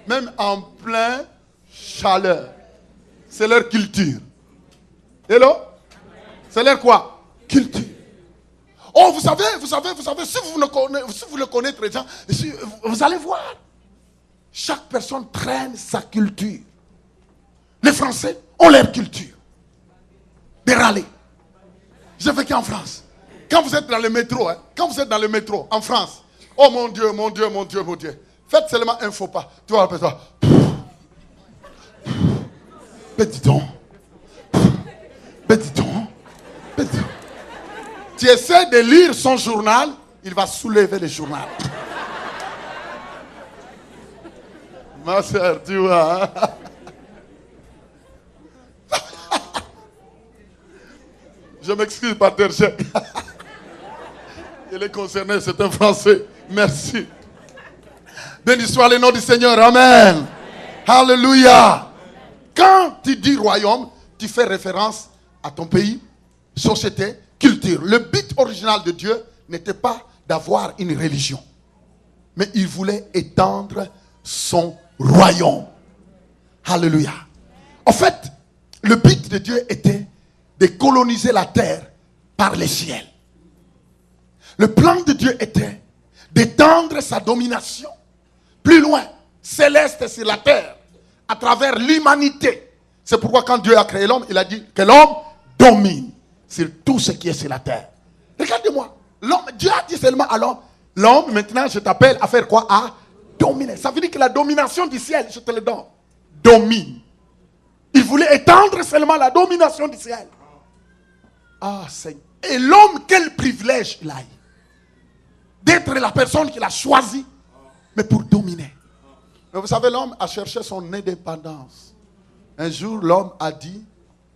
Même en plein chaleur. C'est leur culture. Hello? C'est leur quoi? Culture. Oh, vous savez, si vous le connaissez très bien, vous allez voir. Chaque personne traîne sa culture. Les Français ont leur culture. Des râlés. J'ai vécu en France. Quand vous êtes dans le métro, en France, oh mon Dieu, mon Dieu, mon Dieu, mon Dieu. Faites seulement un faux pas. Tu vas toi. Petit don. Petit don. Petit don. Tu essaies de lire son journal, il va soulever le journal. Ma soeur, tu vois. Hein? Je m'excuse, Pater Chèque. Il est concerné, c'est un Français. Merci. Béni soit le nom du Seigneur. Amen. Alléluia. Quand tu dis royaume, tu fais référence à ton pays, société, culture. Le but original de Dieu n'était pas d'avoir une religion, mais il voulait étendre son royaume. Alléluia. En fait, le but de Dieu était de coloniser la terre par les ciels. Le plan de Dieu était d'étendre sa domination plus loin, céleste sur la terre, à travers l'humanité. C'est pourquoi quand Dieu a créé l'homme, il a dit que l'homme domine sur tout ce qui est sur la terre. Regardez-moi, Dieu a dit seulement à l'homme, maintenant je t'appelle à faire quoi? À dominer. Ça veut dire que la domination du ciel, je te le donne, domine. Il voulait étendre seulement la domination du ciel. Ah, Seigneur. Et l'homme, quel privilège il a eu d'être la personne qu'il a choisie, mais pour dominer. Mais vous savez, l'homme a cherché son indépendance. Un jour, l'homme a dit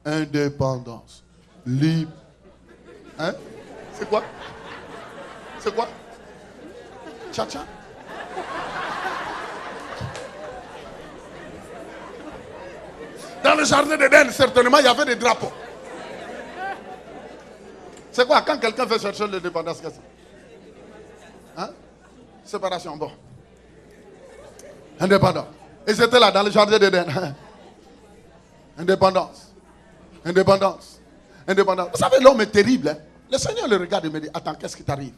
indépendance. Libre. Hein? C'est quoi? C'est quoi? Tcha-tcha? Dans le jardin d'Éden, certainement, il y avait des drapeaux. C'est quoi? Quand quelqu'un veut chercher l'indépendance, qu'est-ce que c'est? Hein? Séparation, bon. Indépendance. Et c'était là, dans le jardin d'Éden. Indépendance. Indépendance. Indépendance. Vous savez, l'homme est terrible. Hein? Le Seigneur le regarde et me dit, attends, qu'est-ce qui t'arrive?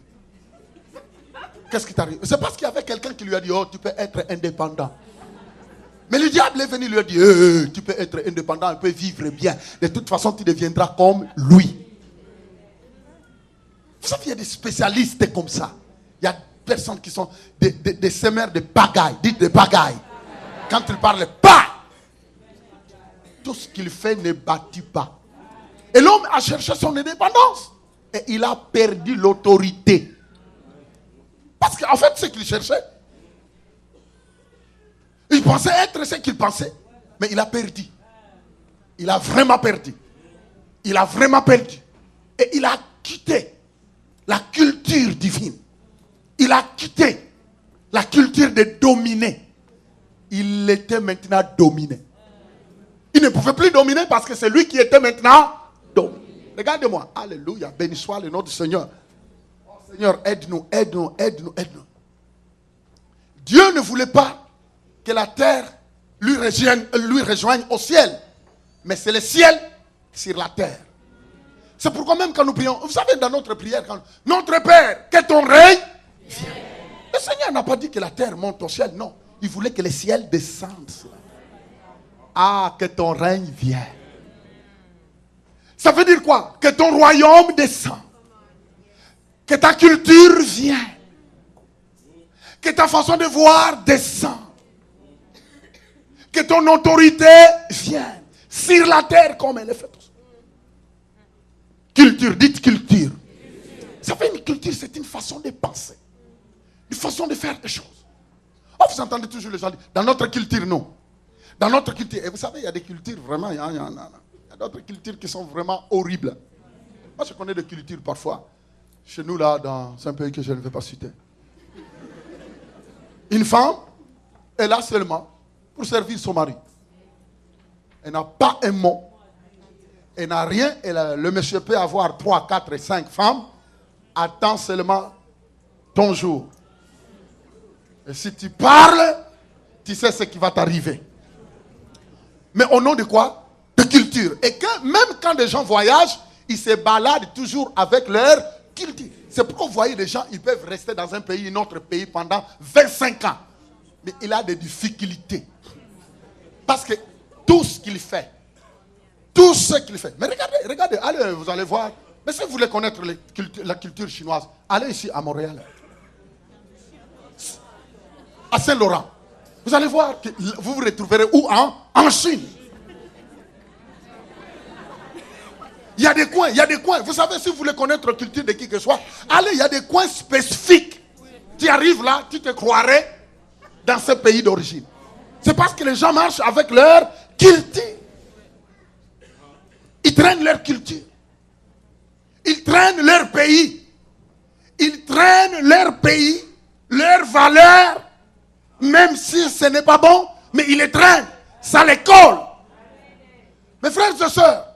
Qu'est-ce qui t'arrive? C'est parce qu'il y avait quelqu'un qui lui a dit, oh, tu peux être indépendant. Mais le diable est venu lui a dit, tu peux être indépendant, tu peux vivre bien. De toute façon, tu deviendras comme lui. Vous savez, il y a des spécialistes comme ça. Il y a des personnes qui sont des semeurs de pagaille. Dites de pagaille. Quand il parle pas, tout ce qu'il fait ne bâtit pas. Et l'homme a cherché son indépendance. Et il a perdu l'autorité. Parce qu'en fait, ce qu'il cherchait, il pensait être ce qu'il pensait. Mais il a perdu. Il a vraiment perdu. Il a vraiment perdu. Et il a quitté la culture divine. Il a quitté la culture de dominer. Il était maintenant dominé. Il ne pouvait plus dominer parce que c'est lui qui était maintenant dominé. Regardez-moi. Alléluia. Béni soit le nom du Seigneur. Oh, Seigneur, aide-nous, aide-nous, aide-nous, aide-nous. Dieu ne voulait pas que la terre lui rejoigne au ciel. Mais c'est le ciel sur la terre. C'est pourquoi même quand nous prions, vous savez, dans notre prière, notre Père, que ton règne vienne. Le Seigneur n'a pas dit que la terre monte au ciel, non. Il voulait que le ciel descende. Ah, que ton règne vienne. Ça veut dire quoi? Que ton royaume descend. Que ta culture vienne. Que ta façon de voir descend. Que ton autorité vienne. Sur la terre comme elle est faite. Culture, dites culture. Ça fait une culture, c'est une façon de penser. Une façon de faire des choses. Oh, vous entendez toujours les gens dire, dans notre culture, non. Dans notre culture, et vous savez, il y a des cultures vraiment, il y a d'autres cultures qui sont vraiment horribles. Moi, je connais des cultures parfois, chez nous là, dans un pays que je ne vais pas citer. Une femme est là seulement pour servir son mari. Elle n'a pas un mot. Elle n'a rien. Et le monsieur peut avoir 3, 4 et 5 femmes. Attends seulement ton jour. Et si tu parles, tu sais ce qui va t'arriver. Mais au nom de quoi? De culture. Et que même quand des gens voyagent, ils se baladent toujours avec leur culture. C'est pourquoi vous voyez des gens, ils peuvent rester dans un pays, un autre pays pendant 25 ans. Mais il a des difficultés. Parce que tout ce qu'il fait, mais regardez, allez, vous allez voir. Mais si vous voulez connaître la culture chinoise, allez ici à Montréal, à Saint-Laurent. Vous allez voir que vous vous retrouverez où? En Chine. Il y a des coins. Vous savez, si vous voulez connaître la culture de qui que ce soit, allez, il y a des coins spécifiques. Tu arrives là, tu te croirais dans ce pays d'origine. C'est parce que les gens marchent avec leur culture. Ils traînent leur culture. Ils traînent leur pays. Ils traînent leur pays, leurs valeurs, même si ce n'est pas bon, mais ils les traînent. Ça les colle. Mes frères et sœurs,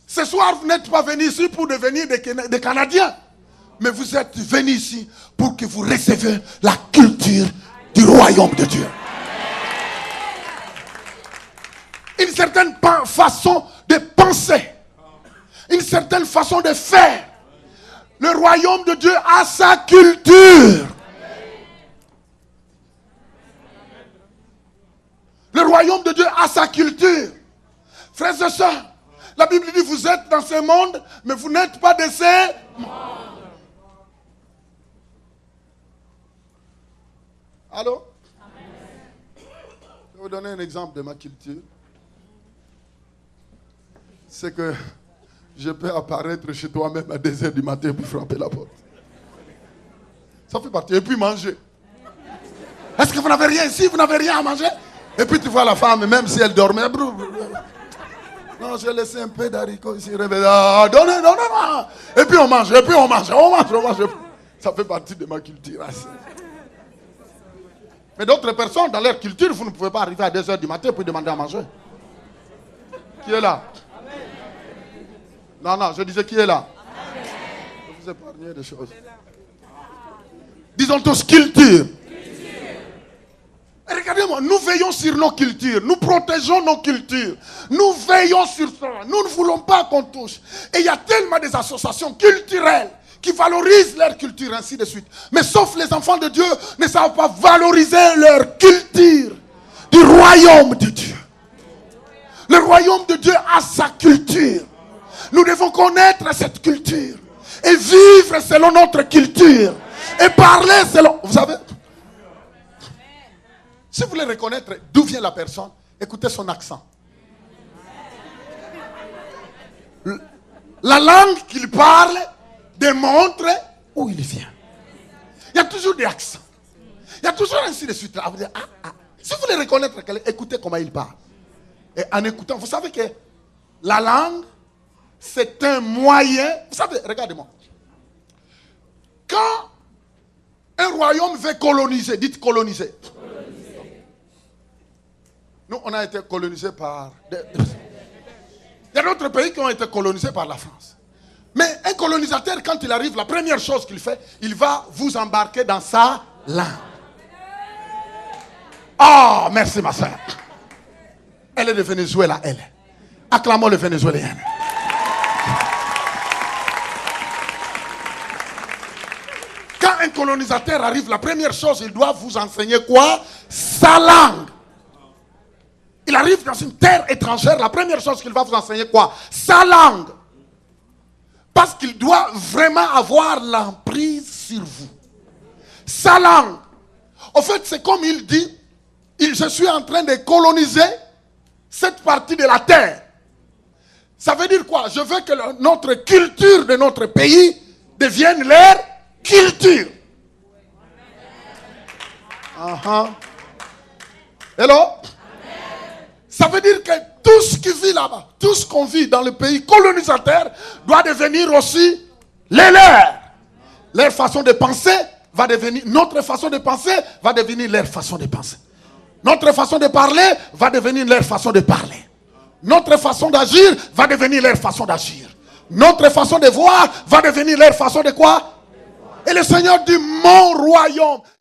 ce soir, vous n'êtes pas venus ici pour devenir des Canadiens. Mais vous êtes venus ici pour que vous receviez la culture du royaume de Dieu. Une certaine façon de penser. Une certaine façon de faire. Le royaume de Dieu a sa culture. Le royaume de Dieu a sa culture. Frères et sœurs, la Bible dit vous êtes dans ce monde, mais vous n'êtes pas de ce monde. Allô? Je vais vous donner un exemple de ma culture. C'est que je peux apparaître chez toi même à 2h du matin et puis frapper la porte. Ça fait partie. Et puis manger. Est-ce que vous n'avez rien ici? Vous n'avez rien à manger? Et puis tu vois la femme, même si elle dormait. Non, j'ai laissé un peu d'haricots ici. Donnez. Et puis on mange. Ça fait partie de ma culture. Mais d'autres personnes, dans leur culture, vous ne pouvez pas arriver à 2h du matin pour demander à manger. Qui est là? Non, je disais qui est là? Je vous épargne des choses. Disons tous culture. Regardez-moi, nous veillons sur nos cultures, nous protégeons nos cultures, nous veillons sur ça, nous ne voulons pas qu'on touche. Et il y a tellement des associations culturelles qui valorisent leur culture, ainsi de suite. Mais sauf les enfants de Dieu ne savent pas valoriser leur culture du royaume de Dieu. Le royaume de Dieu a sa culture. Nous devons connaître cette culture et vivre selon notre culture et parler selon... Vous savez, si vous voulez reconnaître d'où vient la personne, écoutez son accent. La langue qu'il parle démontre où il vient. Il y a toujours des accents. Il y a toujours ainsi de suite. Vous dire, si vous voulez reconnaître quelqu'un, écoutez comment il parle. Et en écoutant, vous savez que la langue, c'est un moyen. Vous savez, regardez-moi. Quand un royaume veut coloniser, dites coloniser. Nous, on a été colonisés par... Il y a d'autres pays qui ont été colonisés par la France. Mais un colonisateur, quand il arrive, la première chose qu'il fait, il va vous embarquer dans sa langue. Oh, merci ma soeur. Elle est de Venezuela, elle. Acclamons le Vénézuélien. Quand un colonisateur arrive, la première chose, il doit vous enseigner quoi? Sa langue. Il arrive dans une terre étrangère, la première chose qu'il va vous enseigner quoi? Sa langue. Parce qu'il doit vraiment avoir l'emprise sur vous. Sa langue. En fait, c'est comme il dit, je suis en train de coloniser cette partie de la terre. Ça veut dire quoi? Je veux que notre culture de notre pays devienne leur culture. Hello? Ça veut dire que tout ce qui vit là-bas, tout ce qu'on vit dans le pays colonisateur doit devenir aussi les leurs. Leur façon de penser va devenir, notre façon de penser va devenir leur façon de penser. Notre façon de parler va devenir leur façon de parler. Notre façon d'agir va devenir leur façon d'agir. Notre façon de voir va devenir leur façon de quoi? Et le Seigneur dit, mon royaume.